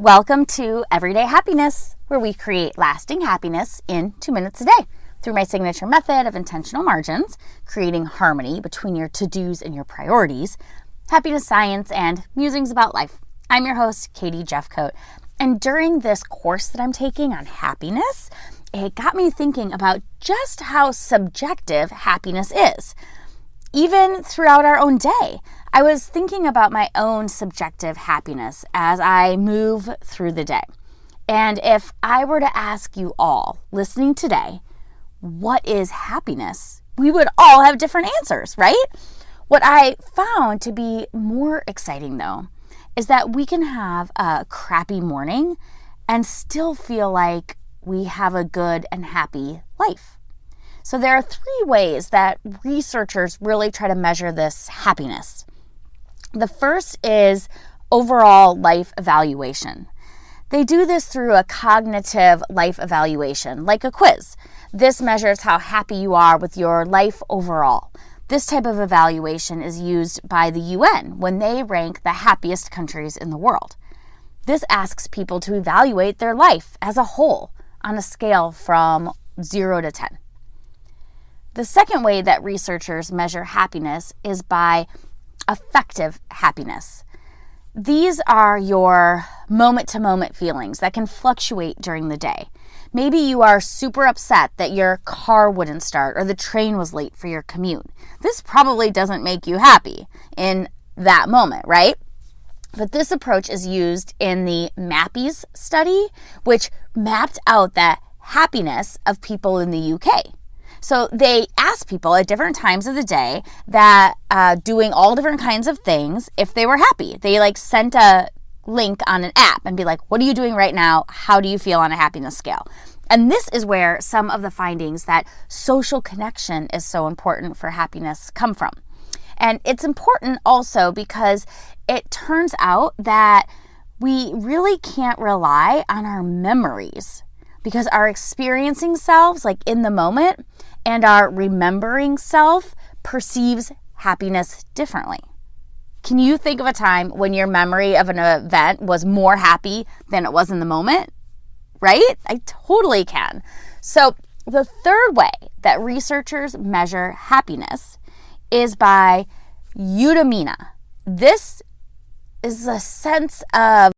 Welcome to Everyday Happiness, where we create lasting happiness in 2 minutes a day through my signature method of intentional margins, creating harmony between your to-dos and your priorities, happiness science, and musings about life. I'm your host, Katie Jeffcoat, and during this course that I'm taking on happiness, it got me thinking about just how subjective happiness is. Even throughout our own day, I was thinking about my own subjective happiness as I move through the day. And if I were to ask you all listening today, what is happiness? We would all have different answers, right? What I found to be more exciting, though, is that we can have a crappy morning and still feel like we have a good and happy life. So there are 3 ways that researchers really try to measure this happiness. The first is overall life evaluation. They do this through a cognitive life evaluation, like a quiz. This measures how happy you are with your life overall. This type of evaluation is used by the UN when they rank the happiest countries in the world. This asks people to evaluate their life as a whole on a scale from 0 to 10. The second way that researchers measure happiness is by affective happiness. These are your moment-to-moment feelings that can fluctuate during the day. Maybe you are super upset that your car wouldn't start or the train was late for your commute. This probably doesn't make you happy in that moment, right? But this approach is used in the MAPIES study, which mapped out the happiness of people in the UK. So they asked people at different times of the day that doing all different kinds of things if they were happy. They sent a link on an app and be like, what are you doing right now? How do you feel on a happiness scale? And this is where some of the findings that social connection is so important for happiness come from. And it's important also because it turns out that we really can't rely on our memories because our experiencing selves, in the moment, and our remembering self perceives happiness differently. Can you think of a time when your memory of an event was more happy than it was in the moment? Right? I totally can. So the third way that researchers measure happiness is by eudaimonia. This is a sense of